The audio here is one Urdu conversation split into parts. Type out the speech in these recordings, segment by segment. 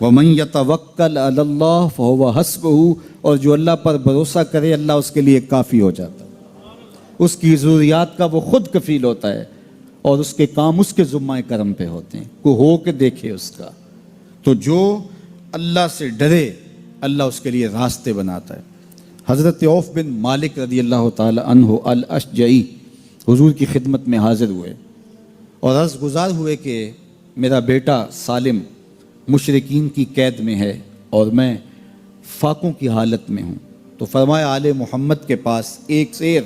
وَمَن يَتَوَكَّلْ عَلَى اللَّهِ فَهُوَ حَسْبُهُ، اور جو اللہ پر بھروسہ کرے اللہ اس کے لیے کافی ہو جاتا ہے، اس کی ضروریات کا وہ خود کفیل ہوتا ہے، اور اس کے کام اس کے ذمہ کرم پہ ہوتے ہیں، کو ہو کے دیکھے اس کا۔ تو جو اللہ سے ڈرے اللہ اس کے لیے راستے بناتا ہے۔ حضرت عوف بن مالک رضی اللہ تعالی عنہ الاشجعی حضور کی خدمت میں حاضر ہوئے اور عرض گزار ہوئے کہ میرا بیٹا سالم مشرکین کی قید میں ہے اور میں فاقوں کی حالت میں ہوں۔ تو فرمایا آل محمد کے پاس ایک سیر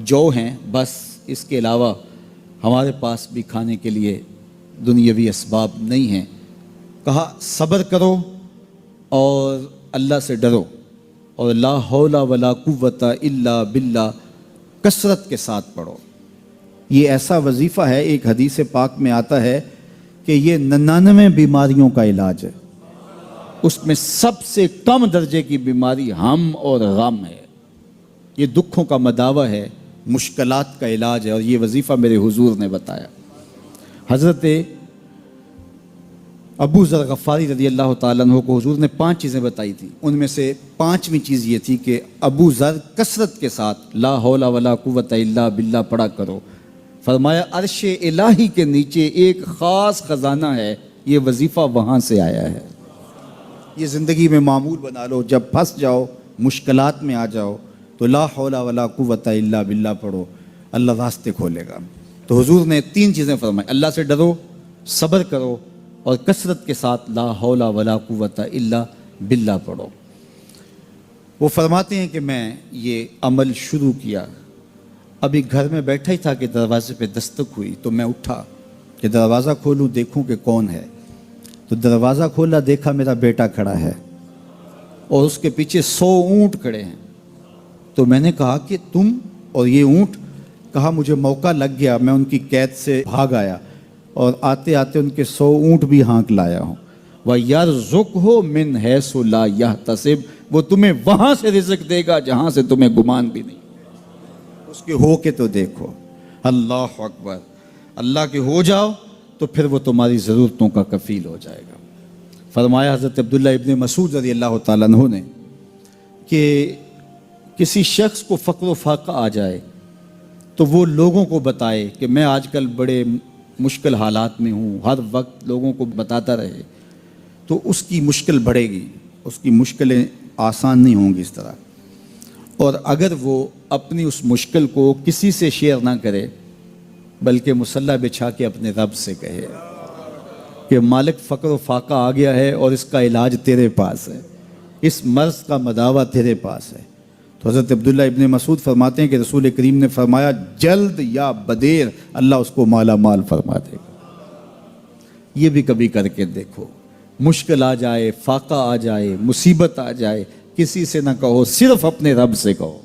جو ہیں، بس اس کے علاوہ ہمارے پاس بھی کھانے کے لیے دنیاوی اسباب نہیں ہیں۔ کہا صبر کرو اور اللہ سے ڈرو، اور لا حول ولا قوت الا باللہ کثرت کے ساتھ پڑھو۔ یہ ایسا وظیفہ ہے، ایک حدیث پاک میں آتا ہے کہ یہ 99 بیماریوں کا علاج ہے، اس میں سب سے کم درجے کی بیماری ہم اور غم ہے۔ یہ دکھوں کا مداوع ہے، مشکلات کا علاج ہے، اور یہ وظیفہ میرے حضور نے بتایا۔ حضرت ابو ذر غفاری رضی اللہ تعالیٰ عنہ کو حضور نے 5 چیزیں بتائی تھی، ان میں سے 5ویں چیز یہ تھی کہ ابو ذر کثرت کے ساتھ لا حول ولا قوت الا باللہ پڑھا کرو۔ فرمایا عرش الہی کے نیچے ایک خاص خزانہ ہے، یہ وظیفہ وہاں سے آیا ہے۔ یہ زندگی میں معمول بنا لو، جب پھنس جاؤ، مشکلات میں آ جاؤ تو لا حول ولا قوت الا باللہ پڑھو، اللہ راستے کھولے گا۔ تو حضور نے 3 چیزیں فرمائی، اللہ سے ڈرو، صبر کرو، اور کثرت کے ساتھ لا حول ولا قوت الا باللہ پڑھو۔ وہ فرماتے ہیں کہ میں یہ عمل شروع کیا، ابھی گھر میں بیٹھا ہی تھا کہ دروازے پہ دستک ہوئی، تو میں اٹھا کہ دروازہ کھولوں دیکھوں کہ کون ہے۔ تو دروازہ کھولا، دیکھا میرا بیٹا کھڑا ہے اور اس کے پیچھے 100 اونٹ کھڑے ہیں۔ تو میں نے کہا کہ تم اور یہ اونٹ؟ کہا مجھے موقع لگ گیا، میں ان کی قید سے بھاگ آیا اور آتے آتے ان کے 100 اونٹ بھی ہانک لایا ہوں۔ وَيَرْزُقْهُ مِنْ حَيْثُ لَا يَحْتَسِبُ، وہ تمہیں وہاں سے رزق دے گا جہاں سے تمہیں گمان بھی نہیں۔ اس کے ہو کے تو دیکھو، اللہ اکبر، اللہ کے ہو جاؤ تو پھر وہ تمہاری ضرورتوں کا کفیل ہو جائے گا۔ فرمایا حضرت عبداللہ ابن مسعود رضی اللہ تعالیٰ عنہ نے کہ کسی شخص کو فقر و فاقہ آ جائے تو وہ لوگوں کو بتائے کہ میں آج کل بڑے مشکل حالات میں ہوں، ہر وقت لوگوں کو بتاتا رہے تو اس کی مشکل بڑھے گی، اس کی مشکلیں آسان نہیں ہوں گی اس طرح۔ اور اگر وہ اپنی اس مشکل کو کسی سے شیئر نہ کرے بلکہ مصلی بچھا کے اپنے رب سے کہے کہ مالک فقر و فاقہ آ گیا ہے اور اس کا علاج تیرے پاس ہے، اس مرض کا مداوع تیرے پاس ہے۔ تو حضرت عبداللہ ابن مسعود فرماتے ہیں کہ رسول کریم نے فرمایا جلد یا بدیر اللہ اس کو مالا مال فرما دے گا۔ یہ بھی کبھی کر کے دیکھو، مشکل آ جائے، فاقہ آ جائے، مصیبت آ جائے، کسی سے نہ کہو، صرف اپنے رب سے کہو،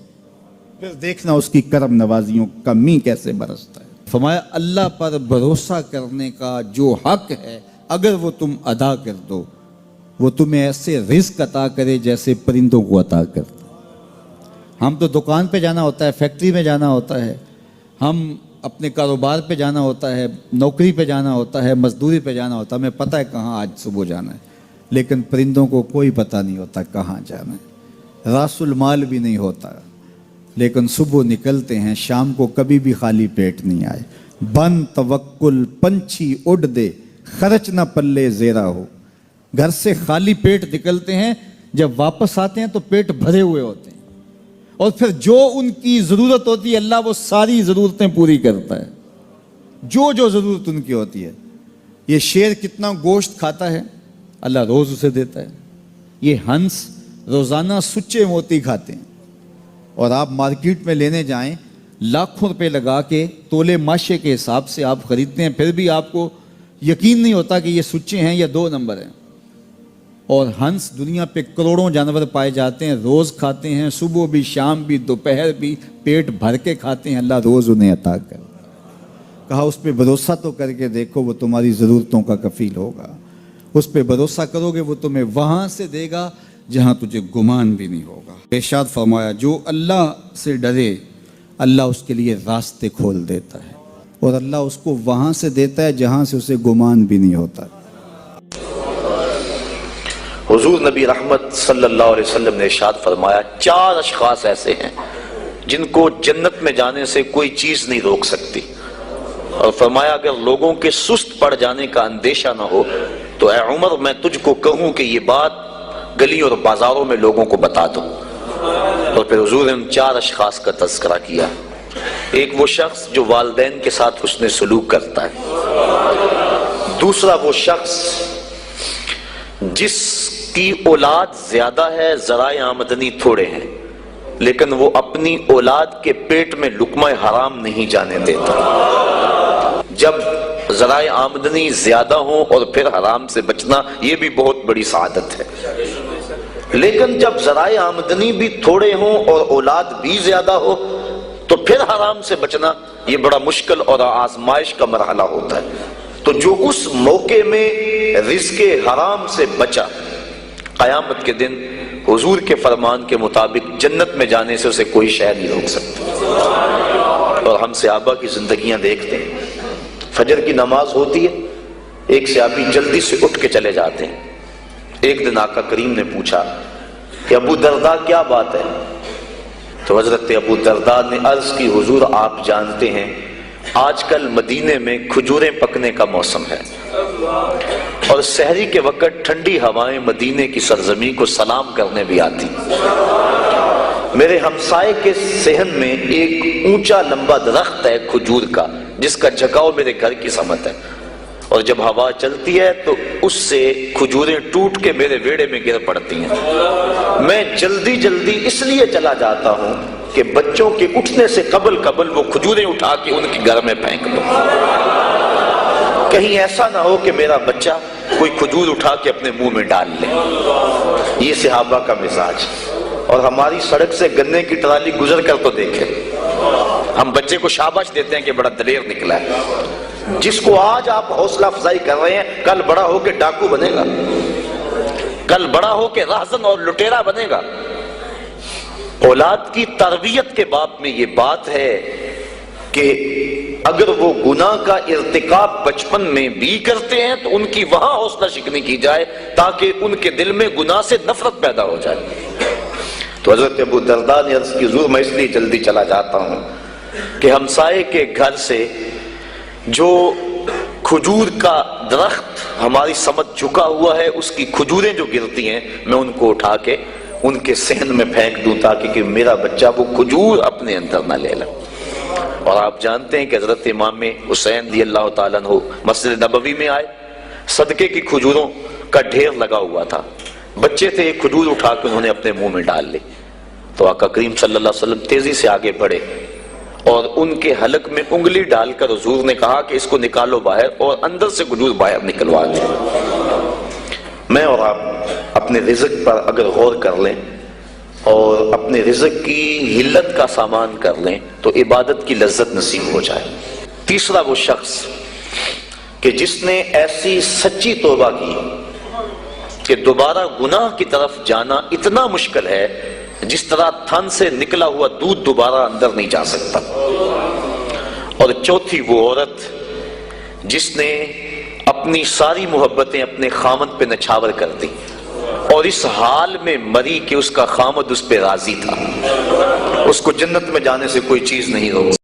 پھر دیکھنا اس کی کرم نوازیوں کا می کیسے برستا ہے۔ فرمایا اللہ پر بھروسہ کرنے کا جو حق ہے اگر وہ تم ادا کر دو، وہ تمہیں ایسے رزق عطا کرے جیسے پرندوں کو عطا کرتا۔ ہم تو دکان پہ جانا ہوتا ہے، فیکٹری میں جانا ہوتا ہے، ہم اپنے کاروبار پہ جانا ہوتا ہے، نوکری پہ جانا ہوتا ہے، مزدوری پہ جانا ہوتا ہے، ہمیں پتہ ہے کہاں آج صبح جانا ہے، لیکن پرندوں کو کوئی پتہ نہیں ہوتا کہاں جانا ہے، راس المال بھی نہیں ہوتا، لیکن صبح نکلتے ہیں، شام کو کبھی بھی خالی پیٹ نہیں آئے۔ بن توکل پنچھی اڑ دے، خرچ نہ پلے زیرا ہو۔ گھر سے خالی پیٹ نکلتے ہیں، جب واپس آتے ہیں تو پیٹ بھرے ہوئے ہوتے ہیں، اور پھر جو ان کی ضرورت ہوتی ہے اللہ وہ ساری ضرورتیں پوری کرتا ہے، جو ضرورت ان کی ہوتی ہے۔ یہ شیر کتنا گوشت کھاتا ہے اللہ روز اسے دیتا ہے۔ یہ ہنس روزانہ سچے موتی کھاتے ہیں، اور آپ مارکیٹ میں لینے جائیں لاکھوں روپے لگا کے تولے ماشے کے حساب سے آپ خریدتے ہیں، پھر بھی آپ کو یقین نہیں ہوتا کہ یہ سچے ہیں یا 2 نمبر ہیں۔ اور ہنس دنیا پہ کروڑوں جانور پائے جاتے ہیں، روز کھاتے ہیں، صبح بھی، شام بھی، دوپہر بھی، پیٹ بھر کے کھاتے ہیں، اللہ روز انہیں عطا کر۔ کہا اس پہ بھروسہ تو کر کے دیکھو، وہ تمہاری ضرورتوں کا کفیل ہوگا۔ اس پہ بھروسہ کرو گے وہ تمہیں وہاں سے دے گا جہاں تجھے گمان بھی نہیں ہوگا۔ ارشاد فرمایا جو اللہ سے ڈرے اللہ اس کے لیے راستے کھول دیتا ہے، اور اللہ اس کو وہاں سے دیتا ہے جہاں سے اسے گمان بھی نہیں ہوتا۔ حضور نبی رحمت صلی اللہ علیہ وسلم نے ارشاد فرمایا 4 اشخاص ایسے ہیں جن کو جنت میں جانے سے کوئی چیز نہیں روک سکتی، اور فرمایا اگر لوگوں کے سست پڑ جانے کا اندیشہ نہ ہو تو اے عمر میں تجھ کو کہوں کہ یہ بات گلی اور بازاروں میں لوگوں کو بتا دو۔ اور پھر حضور نے ان 4 اشخاص کا تذکرہ کیا۔ ایک وہ شخص جو والدین کے ساتھ حسن سلوک کرتا ہے، دوسرا وہ شخص جس کی اولاد زیادہ ہے ذرائع آمدنی تھوڑے ہیں لیکن وہ اپنی اولاد کے پیٹ میں لقمہ حرام نہیں جانے دیتا۔ جب ذرائع آمدنی زیادہ ہوں اور پھر حرام سے بچنا یہ بھی بہت بڑی سعادت ہے، لیکن جب ذرائع آمدنی بھی تھوڑے ہوں اور اولاد بھی زیادہ ہو تو پھر حرام سے بچنا یہ بڑا مشکل اور آزمائش کا مرحلہ ہوتا ہے۔ تو جو اس موقع میں رزق حرام سے بچا، قیامت کے دن حضور کے فرمان کے مطابق جنت میں جانے سے اسے کوئی شے نہیں روک سکتا۔ اور ہم صحابہ کی زندگیاں دیکھتے ہیں، فجر کی نماز ہوتی ہے، ایک صحابی جلدی سے اٹھ کے چلے جاتے ہیں۔ ایک دن آقا کریم نے پوچھا کہ ابو درداء کیا بات ہے؟ تو حضرت ابو درداء نے عرض کی حضور آپ جانتے ہیں آج کل مدینے میں کھجوریں پکنے کا موسم ہے اور سحری کے وقت ٹھنڈی ہوائیں مدینے کی سرزمین کو سلام کرنے بھی آتی۔ میرے ہمسائے کے صحن میں ایک اونچا لمبا درخت ہے کھجور کا جس کا جھکاؤ میرے گھر کی سمت ہے، اور جب ہوا چلتی ہے تو اس سے کھجوریں ٹوٹ کے میرے ویڑے میں گر پڑتی ہیں۔ میں جلدی جلدی اس لیے چلا جاتا ہوں کہ بچوں کے اٹھنے سے قبل وہ کھجوریں اٹھا کے ان کے گھر میں پھینک دو، کہیں ایسا نہ ہو کہ میرا بچہ کوئی کھجور اٹھا کے اپنے منہ میں ڈال لے۔ یہ صحابہ کا مزاج۔ اور ہماری سڑک سے گنے کی ٹرالی گزر کر تو دیکھیں، ہم بچے کو شاباش دیتے ہیں کہ بڑا دلیر نکلا ہے۔ جس کو آج آپ حوصلہ افزائی کر رہے ہیں کل بڑا ہو کے ڈاکو بنے گا، کل بڑا ہو کے راہزن اور لٹیرا بنے گا۔ اولاد کی تربیت کے باب میں یہ بات ہے کہ اگر وہ گناہ کا ارتکاب بچپن میں بھی کرتے ہیں تو ان کی وہاں حوصلہ شکنی کی جائے تاکہ ان کے دل میں گناہ سے نفرت پیدا ہو جائے۔ تو حضرت ابو درداء نے عرض کی حضور میں اس لیے جلدی چلا جاتا ہوں کہ ہمسائے کے گھر سے جو کھجور کا درخت ہماری سمت جھکا ہوا ہے اس کی کھجوریں جو گرتی ہیں میں ان کو اٹھا کے ان کے صحن میں پھینک دوں تاکہ کہ میرا بچہ وہ کھجور اپنے اندر نہ لے لے۔ اور آپ جانتے ہیں کہ حضرت امام حسین رضی اللہ تعالیٰ عنہ مسجد نبوی میں آئے، صدقے کی کھجوروں کا ڈھیر لگا ہوا تھا، بچے تھے، ایک کھجور اٹھا کے انہوں نے اپنے منہ میں ڈال لی۔ تو آقا کریم صلی اللہ علیہ وسلم تیزی سے آگے بڑھے اور ان کے حلق میں انگلی ڈال کر حضور نے کہا کہ اس کو نکالو باہر اور اندر سے کھجور باہر نکلوا دیں۔ میں اور آپ اپنے رزق پر اگر غور کر لیں اور اپنے رزق کی حلت کا سامان کر لیں تو عبادت کی لذت نصیب ہو جائے۔ تیسرا وہ شخص کہ جس نے ایسی سچی توبہ کی کہ دوبارہ گناہ کی طرف جانا اتنا مشکل ہے جس طرح تھن سے نکلا ہوا دودھ دوبارہ اندر نہیں جا سکتا۔ اور چوتھی وہ عورت جس نے اپنی ساری محبتیں اپنے خامد پہ نچھاور کر دی اور اس حال میں مری کہ اس کا خامد اس پہ راضی تھا، اس کو جنت میں جانے سے کوئی چیز نہیں روک